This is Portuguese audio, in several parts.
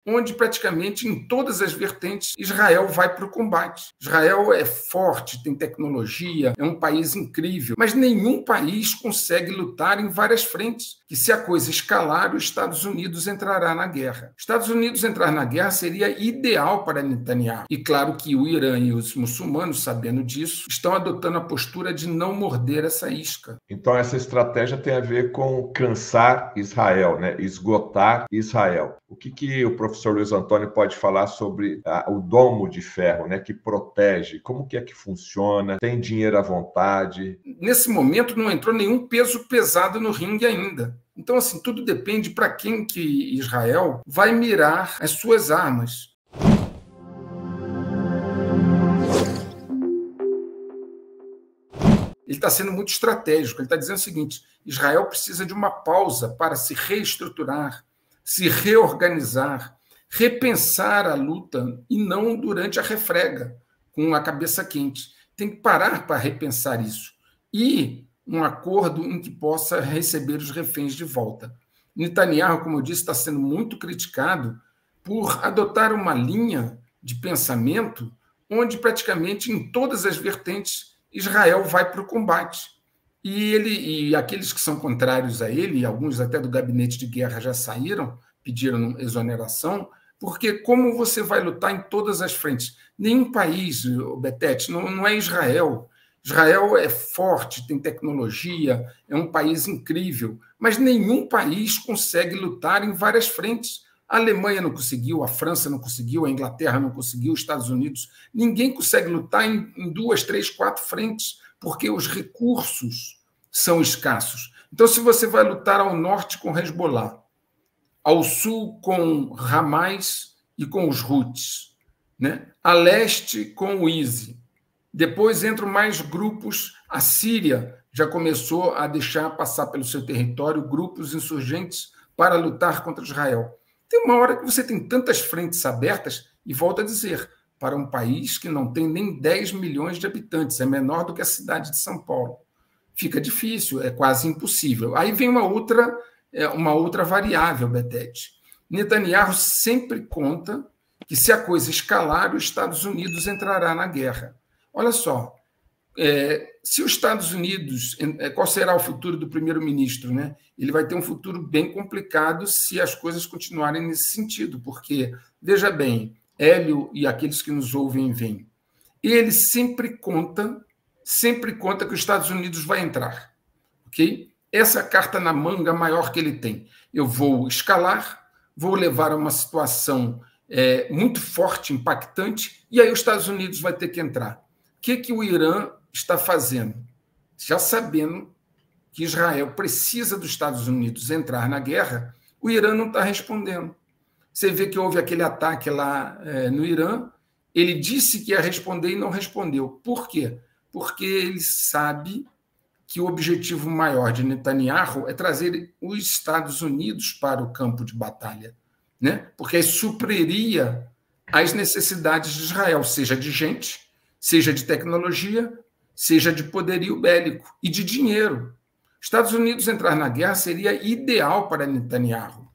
onde praticamente em todas as vertentes Israel vai para o combate. Israel é forte, tem tecnologia, é um país incrível, mas nenhum país consegue lutar em várias frentes, que se a coisa escalar, os Estados Unidos entrará na guerra. Estados Unidos entrar na guerra seria ideal para Netanyahu. E claro que o Irã e os muçulmanos, sabendo disso, estão adotando a postura de não morder essa isca. Então essa estratégia tem a ver com cansar Israel, né? Esgotar Israel. O que o professor Luiz Antônio pode falar sobre o domo de ferro, né, que protege? Como que é que funciona? Tem dinheiro à vontade? Nesse momento não entrou nenhum peso pesado no ringue ainda. Então, assim, tudo depende para quem que Israel vai mirar as suas armas. Ele está sendo muito estratégico. Ele está dizendo o seguinte: Israel precisa de uma pausa para se reestruturar, se reorganizar, repensar a luta e não durante a refrega, com a cabeça quente. Tem que parar para repensar isso. E um acordo em que possa receber os reféns de volta. Netanyahu, como eu disse, está sendo muito criticado por adotar uma linha de pensamento onde praticamente em todas as vertentes Israel vai para o combate. E aqueles que são contrários a ele, alguns até do gabinete de guerra já saíram, pediram exoneração, porque como você vai lutar em todas as frentes? Nenhum país, Betete, não é Israel. Israel é forte, tem tecnologia, é um país incrível, mas nenhum país consegue lutar em várias frentes. A Alemanha não conseguiu, a França não conseguiu, a Inglaterra não conseguiu, os Estados Unidos. Ninguém consegue lutar em 2, 3, 4 frentes, porque os recursos são escassos. Então, se você vai lutar ao norte com Hezbollah, ao sul com Hamas e com os Houthis, né? A leste com o ISIS, depois entram mais grupos. A Síria já começou a deixar passar pelo seu território grupos insurgentes para lutar contra Israel. Tem uma hora que você tem tantas frentes abertas, e volto a dizer, para um país que não tem nem 10 milhões de habitantes, é menor do que a cidade de São Paulo. Fica difícil, é quase impossível. Aí vem uma outra variável, Betete. Netanyahu sempre conta que se a coisa escalar, os Estados Unidos entrará na guerra. Olha só, se os Estados Unidos, qual será o futuro do primeiro-ministro, né? Ele vai ter um futuro bem complicado se as coisas continuarem nesse sentido, porque, veja bem, Hélio e aqueles que nos ouvem veem, ele sempre conta que os Estados Unidos vai entrar, ok? Essa é a carta na manga maior que ele tem. Eu vou escalar, vou levar a uma situação muito forte, impactante, e aí os Estados Unidos vai ter que entrar. O que o Irã está fazendo? Já sabendo que Israel precisa dos Estados Unidos entrar na guerra, o Irã não está respondendo. Você vê que houve aquele ataque lá no Irã, ele disse que ia responder e não respondeu. Por quê? Porque ele sabe que o objetivo maior de Netanyahu é trazer os Estados Unidos para o campo de batalha, né? Porque aí supriria as necessidades de Israel, seja de gente, seja de tecnologia, seja de poderio bélico e de dinheiro. Estados Unidos entrar na guerra seria ideal para Netanyahu,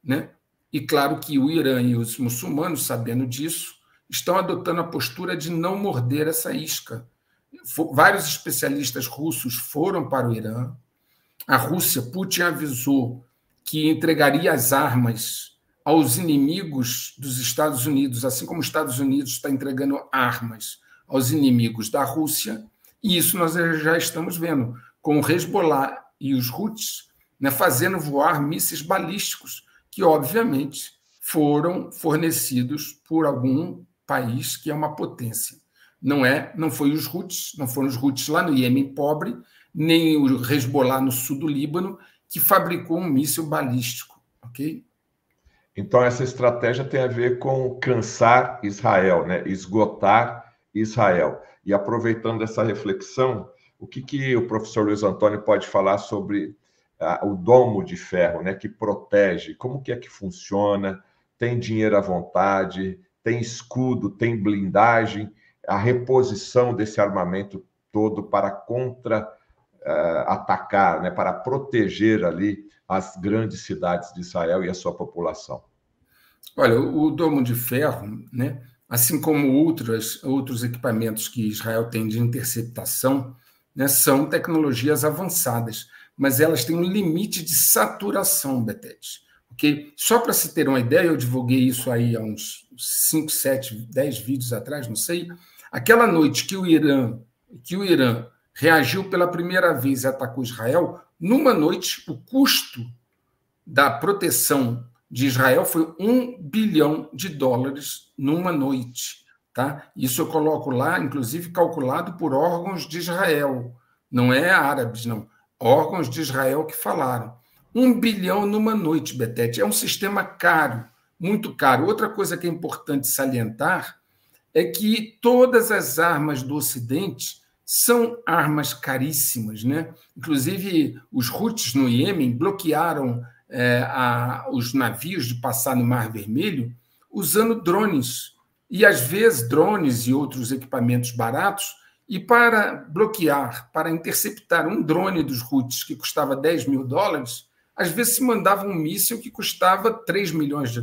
né? E claro que o Irã e os muçulmanos, sabendo disso, estão adotando a postura de não morder essa isca. Vários especialistas russos foram para o Irã. A Rússia, Putin avisou que entregaria as armas aos inimigos dos Estados Unidos, assim como os Estados Unidos está entregando armas aos inimigos da Rússia, e isso nós já estamos vendo, com o Hezbollah e os Houthis, né, fazendo voar mísseis balísticos, que obviamente foram fornecidos por algum país que é uma potência. Não foi os Houthis, não foram os Houthis lá no Iêmen pobre, nem o Hezbollah no sul do Líbano, que fabricou um míssil balístico, ok? Então essa estratégia tem a ver com cansar Israel, né? Esgotar Israel. E aproveitando essa reflexão, o que o professor Luiz Antônio pode falar sobre o domo de ferro, né, que protege? Como que é que funciona? Tem dinheiro à vontade? Tem escudo? Tem blindagem? A reposição desse armamento todo para contra-atacar, né, para proteger ali as grandes cidades de Israel e a sua população. Olha, o domo de ferro, né, assim como outros equipamentos que Israel tem de interceptação, né, são tecnologias avançadas, mas elas têm um limite de saturação, Betete. Okay? Só para se ter uma ideia, eu divulguei isso aí há uns 5, 7, 10 vídeos atrás, não sei. Aquela noite que o Irã reagiu pela primeira vez e atacou Israel, numa noite, o custo da proteção de Israel foi $1 bilhão numa noite. Tá? Isso eu coloco lá, inclusive calculado por órgãos de Israel, não é árabes, não. Órgãos de Israel que falaram. $1 bilhão numa noite, Betete. É um sistema caro, muito caro. Outra coisa que é importante salientar é que todas as armas do Ocidente são armas caríssimas, né? Inclusive, os Houthis no Iêmen bloquearam os navios de passar no Mar Vermelho usando drones. E, às vezes, drones e outros equipamentos baratos, e para bloquear, para interceptar um drone dos Houthis que custava $10 mil, às vezes se mandava um míssil que custava $3 milhões.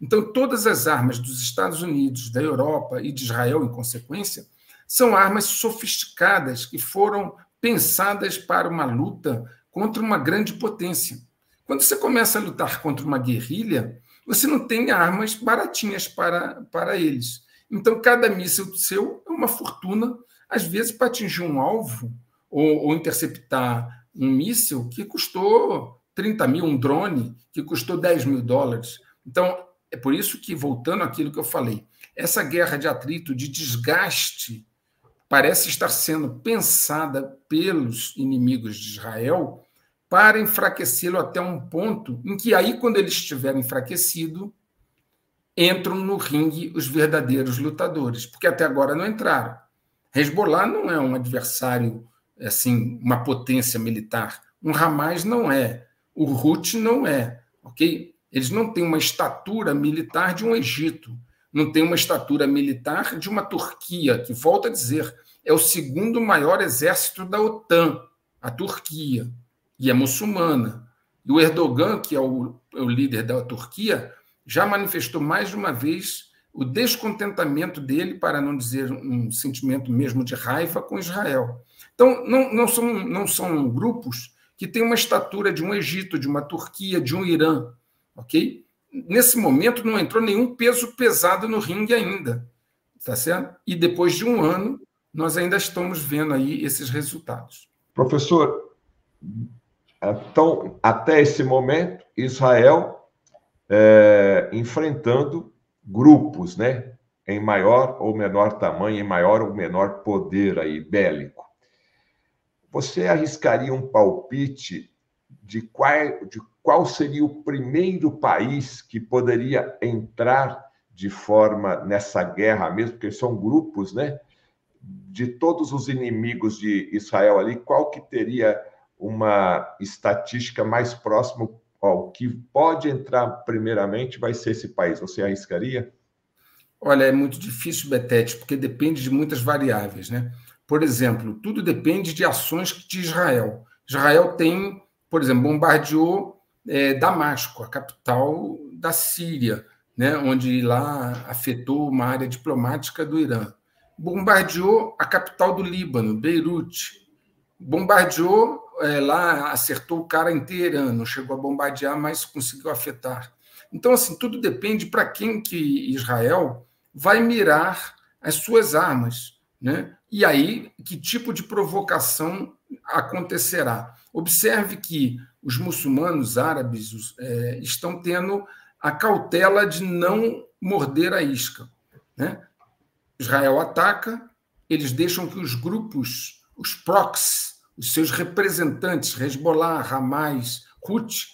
Então, todas as armas dos Estados Unidos, da Europa e de Israel, em consequência, são armas sofisticadas que foram pensadas para uma luta contra uma grande potência. Quando você começa a lutar contra uma guerrilha, você não tem armas baratinhas para eles. Então, cada míssil seu é uma fortuna, às vezes, para atingir um alvo ou interceptar um míssil que custou 30 mil, um drone que custou $10 mil. Então, é por isso que, voltando àquilo que eu falei, essa guerra de atrito, de desgaste, parece estar sendo pensada pelos inimigos de Israel para enfraquecê-lo até um ponto em que aí, quando ele estiver enfraquecido, entram no ringue os verdadeiros lutadores, porque até agora não entraram. Hezbollah não é um adversário, assim, uma potência militar. Um Hamas não é. O Houthi não é. Ok? Eles não têm uma estatura militar de um Egito, não têm uma estatura militar de uma Turquia, que, volto a dizer, é o segundo maior exército da OTAN, a Turquia, e é muçulmana. E o Erdogan, que é o líder da Turquia, já manifestou mais de uma vez o descontentamento dele, para não dizer um sentimento mesmo de raiva, com Israel. Então, não são grupos que têm uma estatura de um Egito, de uma Turquia, de um Irã. Ok? Nesse momento, não entrou nenhum peso pesado no ringue ainda. Tá certo? E depois de um ano, nós ainda estamos vendo aí esses resultados. Professor, então, até esse momento, Israel enfrentando grupos, né, em maior ou menor tamanho, em maior ou menor poder aí, bélico. Você arriscaria um palpite de qual seria o primeiro país que poderia entrar de forma nessa guerra mesmo, porque são grupos, né? De todos os inimigos de Israel ali, qual que teria uma estatística mais próxima ao que pode entrar primeiramente vai ser esse país? Você arriscaria? Olha, é muito difícil, Betete, porque depende de muitas variáveis, né? Por exemplo, tudo depende de ações de Israel. Israel tem, por exemplo, bombardeou Damasco, a capital da Síria, né? Onde lá afetou uma área diplomática do Irã. Bombardeou a capital do Líbano, Beirute. Bombardeou lá, acertou o cara em Teherã, não chegou a bombardear, mas conseguiu afetar. Então, assim, tudo depende para quem que Israel vai mirar as suas armas, né? E aí, que tipo de provocação acontecerá? Observe que os muçulmanos árabes estão tendo a cautela de não morder a isca, né? Israel ataca, eles deixam que os grupos, os proxies, os seus representantes, Hezbollah, Hamas, Houthi,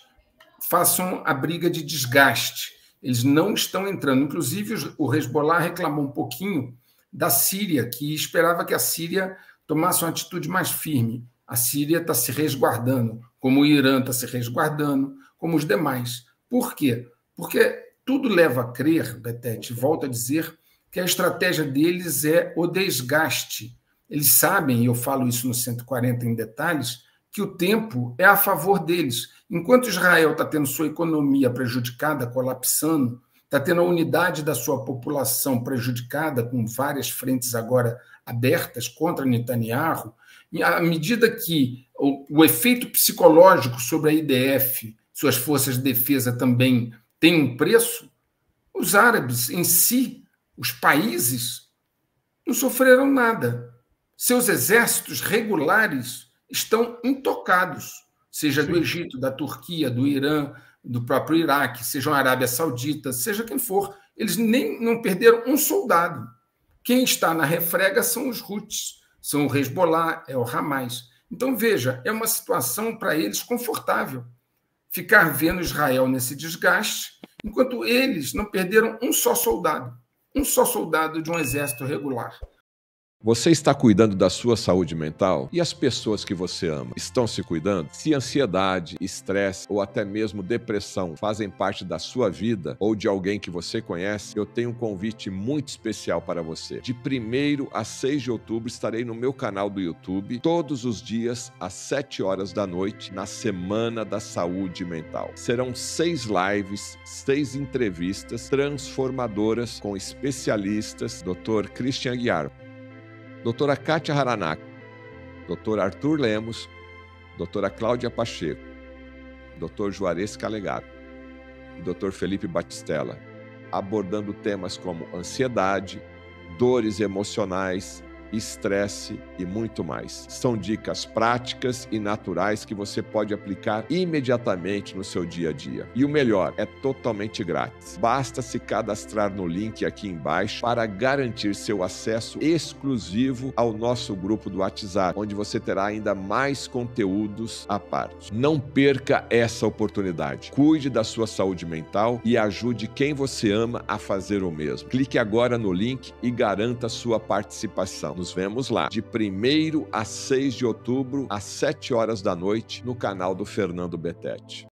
façam a briga de desgaste. Eles não estão entrando. Inclusive, o Hezbollah reclamou um pouquinho da Síria, que esperava que a Síria tomasse uma atitude mais firme. A Síria está se resguardando, como o Irã está se resguardando, como os demais. Por quê? Porque tudo leva a crer, Betete, volto a dizer, que a estratégia deles é o desgaste. Eles sabem, e eu falo isso no 140 em detalhes, que o tempo é a favor deles. Enquanto Israel está tendo sua economia prejudicada, colapsando, está tendo a unidade da sua população prejudicada, com várias frentes agora abertas contra Netanyahu, e à medida que o efeito psicológico sobre a IDF, suas forças de defesa também tem um preço, os árabes em si, os países, não sofreram nada. Seus exércitos regulares estão intocados, seja do Egito, da Turquia, do Irã, do próprio Iraque, seja a Arábia Saudita, seja quem for. Eles nem não perderam um soldado. Quem está na refrega são os Houthis, são o Hezbollah, é o Hamas. Então, veja, é uma situação para eles confortável ficar vendo Israel nesse desgaste, enquanto eles não perderam um só soldado de um exército regular. Você está cuidando da sua saúde mental? E as pessoas que você ama estão se cuidando? Se ansiedade, estresse ou até mesmo depressão fazem parte da sua vida ou de alguém que você conhece, eu tenho um convite muito especial para você. De 1º a 6 de outubro estarei no meu canal do YouTube todos os dias às 7 horas da noite na Semana da Saúde Mental. Serão 6 lives, 6 entrevistas transformadoras com especialistas, Dr. Christian Guiar, doutora Kátia Haranack, doutor Arthur Lemos, doutora Cláudia Pacheco, doutor Juarez Calegaro e doutor Felipe Batistella, abordando temas como ansiedade, dores emocionais, estresse e muito mais. São dicas práticas e naturais que você pode aplicar imediatamente no seu dia a dia. E o melhor, é totalmente grátis. Basta se cadastrar no link aqui embaixo para garantir seu acesso exclusivo ao nosso grupo do WhatsApp, onde você terá ainda mais conteúdos à parte. Não perca essa oportunidade. Cuide da sua saúde mental e ajude quem você ama a fazer o mesmo. Clique agora no link e garanta sua participação. Nos vemos lá, de 1º a 6 de outubro, às 7 horas da noite, no canal do Fernando Betete.